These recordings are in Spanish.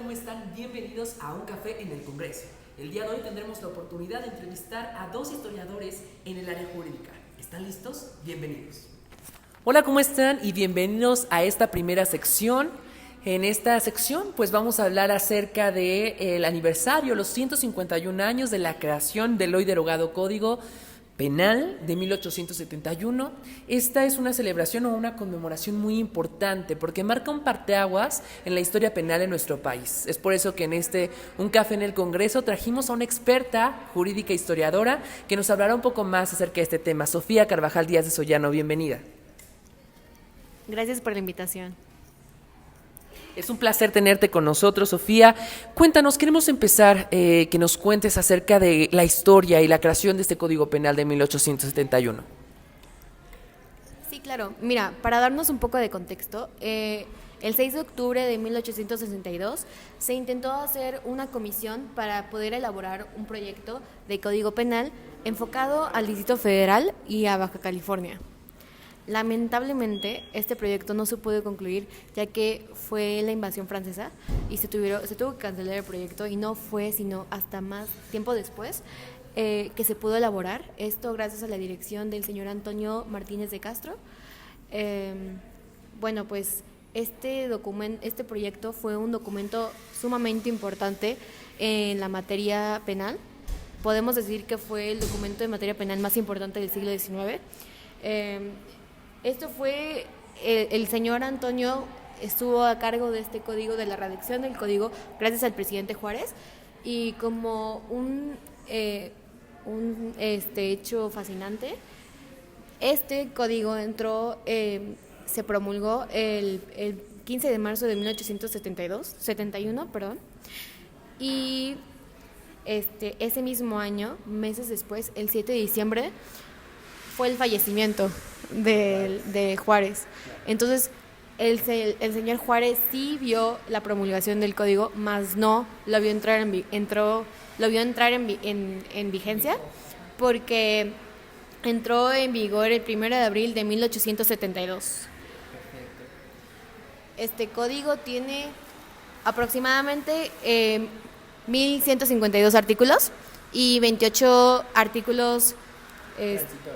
¿cómo están? Bienvenidos a Un Café en el Congreso. El día de hoy tendremos la oportunidad de entrevistar a dos historiadores en el área jurídica. ¿Están listos? Bienvenidos. Hola, ¿cómo están? Y bienvenidos a esta primera sección. En esta sección, pues vamos a hablar acerca del aniversario, los 151 años de la creación del hoy derogado Código Penal de 1871. Esta es una celebración o una conmemoración muy importante porque marca un parteaguas en la historia penal en nuestro país. Es por eso que en Un Café en el Congreso trajimos a una experta jurídica historiadora que nos hablará un poco más acerca de este tema. Sofía Carvajal Díaz de Sollano, bienvenida. Gracias por la invitación. Es un placer tenerte con nosotros, Sofía. Cuéntanos, queremos empezar que nos cuentes acerca de la historia y la creación de este Código Penal de 1871. Sí, claro. Mira, para darnos un poco de contexto, el 6 de octubre de 1862 se intentó hacer una comisión para poder elaborar un proyecto de Código Penal enfocado al Distrito Federal y a Baja California. Lamentablemente, este proyecto no se pudo concluir ya que fue la invasión francesa y se tuvo que cancelar el proyecto y no fue sino hasta más tiempo después que se pudo elaborar. Esto gracias a la dirección del señor Antonio Martínez de Castro. Bueno, pues este proyecto fue un documento sumamente importante en la materia penal. Podemos decir que fue el documento de materia penal más importante del siglo XIX. Esto fue, el señor Antonio estuvo a cargo de este código, de la redacción del código, gracias al presidente Juárez, y como un hecho fascinante, este código se promulgó el 15 de marzo de 1871, y ese mismo año, meses después, el 7 de diciembre, fue el fallecimiento de Juárez. Entonces, el señor Juárez sí vio la promulgación del código, mas no lo vio entrar en vigencia, porque entró en vigor el 1 de abril de 1872. Este código tiene aproximadamente 1.152 artículos y 28 artículos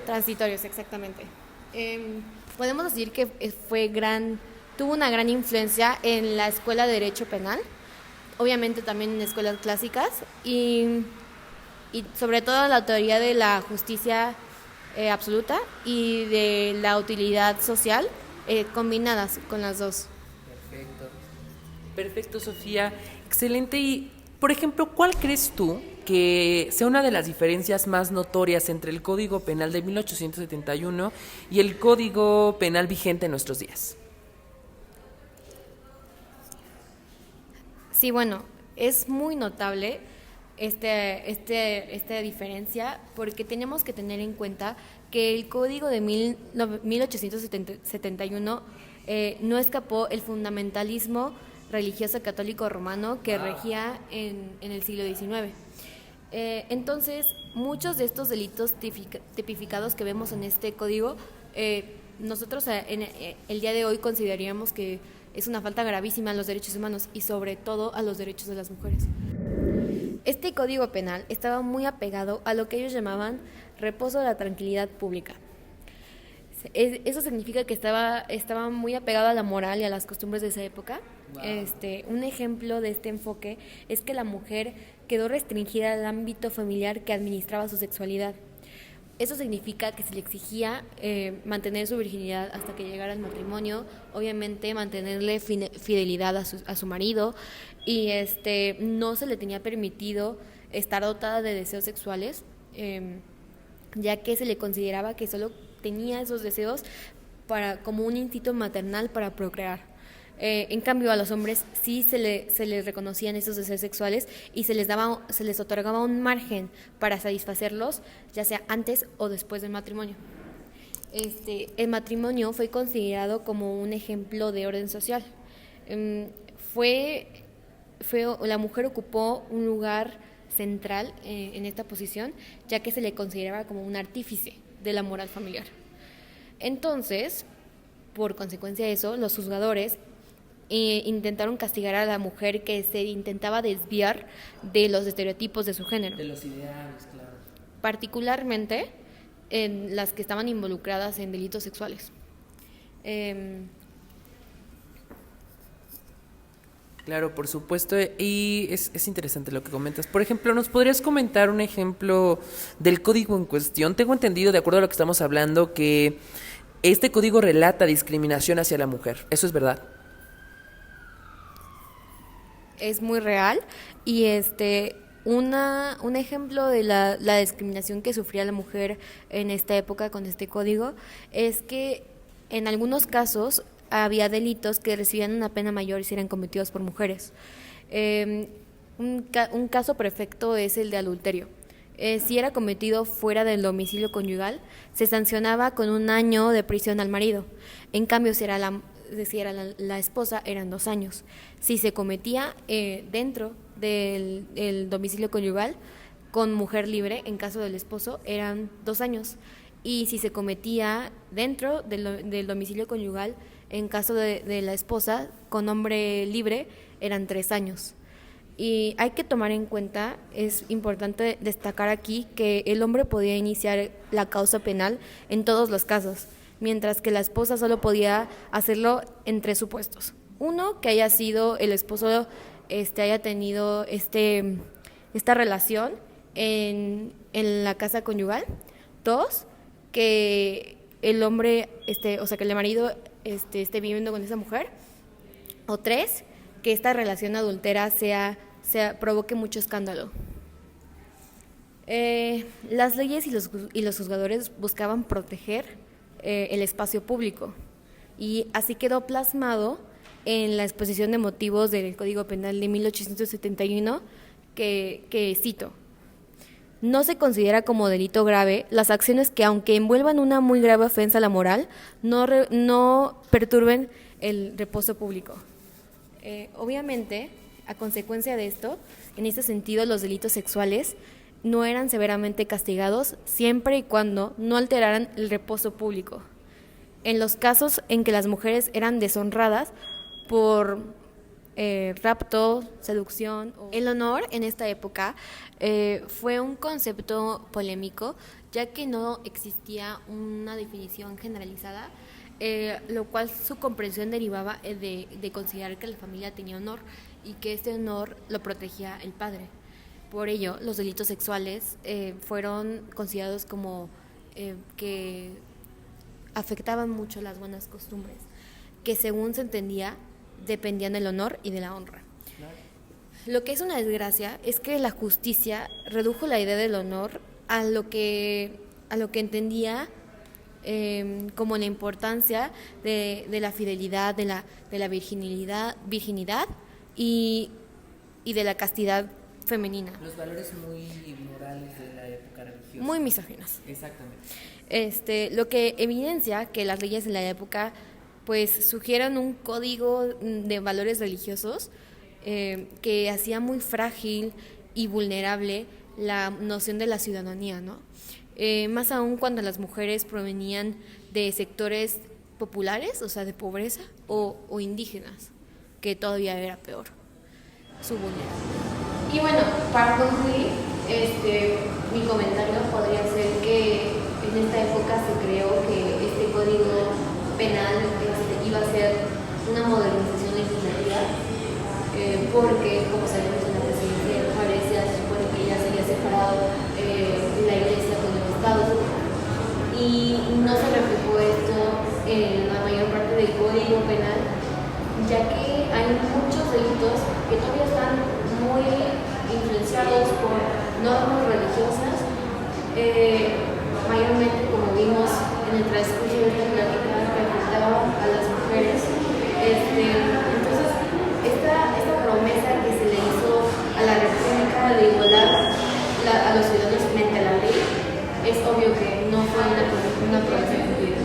transitorios, exactamente. Podemos decir que tuvo una gran influencia en la escuela de Derecho Penal, obviamente también en escuelas clásicas y sobre todo la teoría de la justicia absoluta y de la utilidad social combinadas con las dos. Perfecto, Sofía. Excelente. Y, por ejemplo, ¿cuál crees tú que sea una de las diferencias más notorias entre el Código Penal de 1871 y el Código Penal vigente en nuestros días? Sí, bueno, es muy notable esta diferencia porque tenemos que tener en cuenta que el Código de 1871 no escapó el fundamentalismo religioso católico romano que regía en el siglo XIX. Entonces, muchos de estos delitos tipificados que vemos en este código, nosotros el día de hoy consideraríamos que es una falta gravísima a los derechos humanos y sobre todo a los derechos de las mujeres. Este código penal estaba muy apegado a lo que ellos llamaban reposo de la tranquilidad pública. Eso significa que estaba muy apegado a la moral y a las costumbres de esa época. Wow. Un ejemplo de este enfoque es que la mujer quedó restringida al ámbito familiar que administraba su sexualidad. Eso significa que se le exigía mantener su virginidad hasta que llegara al matrimonio, obviamente mantenerle fidelidad a su marido y no se le tenía permitido estar dotada de deseos sexuales, ya que se le consideraba que solo tenía esos deseos como un instinto maternal para procrear. En cambio, a los hombres sí se les reconocían esos deseos sexuales y se les otorgaba un margen para satisfacerlos, ya sea antes o después del matrimonio. El matrimonio fue considerado como un ejemplo de orden social. La mujer ocupó un lugar central en esta posición, ya que se le consideraba como un artífice de la moral familiar. Entonces, por consecuencia de eso, los juzgadores intentaron castigar a la mujer que se intentaba desviar de los estereotipos de su género. De los ideales, claro. Particularmente en las que estaban involucradas en delitos sexuales. Claro, por supuesto, y es interesante lo que comentas. Por ejemplo, ¿nos podrías comentar un ejemplo del código en cuestión? Tengo entendido, de acuerdo a lo que estamos hablando, que este código relata discriminación hacia la mujer. ¿Eso es verdad? Es muy real y un ejemplo de la discriminación que sufría la mujer en esta época con este código es que en algunos casos había delitos que recibían una pena mayor si eran cometidos por mujeres. Un caso perfecto es el de adulterio. Si era cometido fuera del domicilio conyugal, se sancionaba con 1 año de prisión al marido. En cambio, si era la esposa, eran 2 años. Si se cometía dentro del domicilio conyugal, con mujer libre, en caso del esposo, eran 2 años. Y si se cometía dentro del domicilio conyugal, en caso de la esposa, con hombre libre, eran 3 años. Y hay que tomar en cuenta, es importante destacar aquí, que el hombre podía iniciar la causa penal en todos los casos, mientras que la esposa solo podía hacerlo en 3 supuestos. 1, que haya sido el esposo, haya tenido esta relación en la casa conyugal. 2, que el hombre, que el marido esté viviendo con esa mujer. O 3, que esta relación adultera provoque mucho escándalo. Las leyes y los juzgadores buscaban proteger el espacio público, y así quedó plasmado en la exposición de motivos del Código Penal de 1871, que cito: no se considera como delito grave las acciones que, aunque envuelvan una muy grave ofensa a la moral, no perturben el reposo público. Obviamente, a consecuencia de esto, en este sentido, los delitos sexuales no eran severamente castigados siempre y cuando no alteraran el reposo público. En los casos en que las mujeres eran deshonradas por rapto, seducción. El honor en esta época fue un concepto polémico, ya que no existía una definición generalizada, lo cual su comprensión derivaba de considerar que la familia tenía honor y que este honor lo protegía el padre. Por ello, los delitos sexuales fueron considerados como que afectaban mucho las buenas costumbres, que según se entendía dependían del honor y de la honra. Claro. Lo que es una desgracia es que la justicia redujo la idea del honor a lo que entendía como la importancia de la fidelidad, de la virginidad y de la castidad femenina. Los valores muy morales de la época religiosa. Muy misóginos. Exactamente. Lo que evidencia que las leyes de la época pues sugieren un código de valores religiosos que hacía muy frágil y vulnerable la noción de la ciudadanía, ¿no? Más aún cuando las mujeres provenían de sectores populares, o sea, de pobreza, o indígenas, que todavía era peor su vulnerabilidad. Y bueno, para concluir, mi comentario podría ser que en esta época se creó que este código penal iba a ser una modernización legislativa, porque, como sabemos, en la presidencia de Juárez se supone que ya se había separado la iglesia con el Estado, y no se reflejó esto en la mayor parte del código penal, ya que hay muchos delitos que todavía están muy influenciados por normas religiosas, mayormente, como vimos en el transcurso de esta plática, que afectaban a las mujeres. Entonces, esta promesa que se le hizo a la República de igualar a los ciudadanos frente a la ley, es obvio que no fue una promesa cumplida.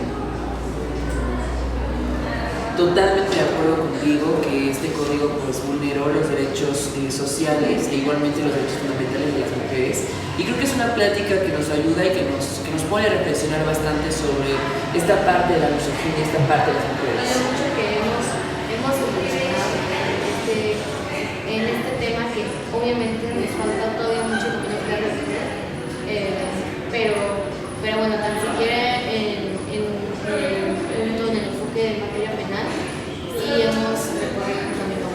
Totalmente de acuerdo contigo que este código pues vulneró los derechos sociales e igualmente los derechos fundamentales de las mujeres, y creo que es una plática que nos ayuda y que nos pone a reflexionar bastante sobre esta parte de la misoginia, esta parte de las mujeres. Lo mucho que hemos reflexionado obviamente nos falta todavía mucho que recorrer, pero bueno, tan siquiera en el enfoque de materia penal, sí hemos recorrido un camino.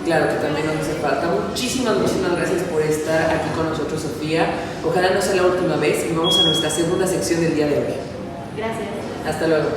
Claro que también nos hace falta. Muchísimas gracias por estar aquí con nosotros, Sofía. Ojalá no sea la última vez y vamos a nuestra segunda sección del día de hoy. Gracias. Hasta luego.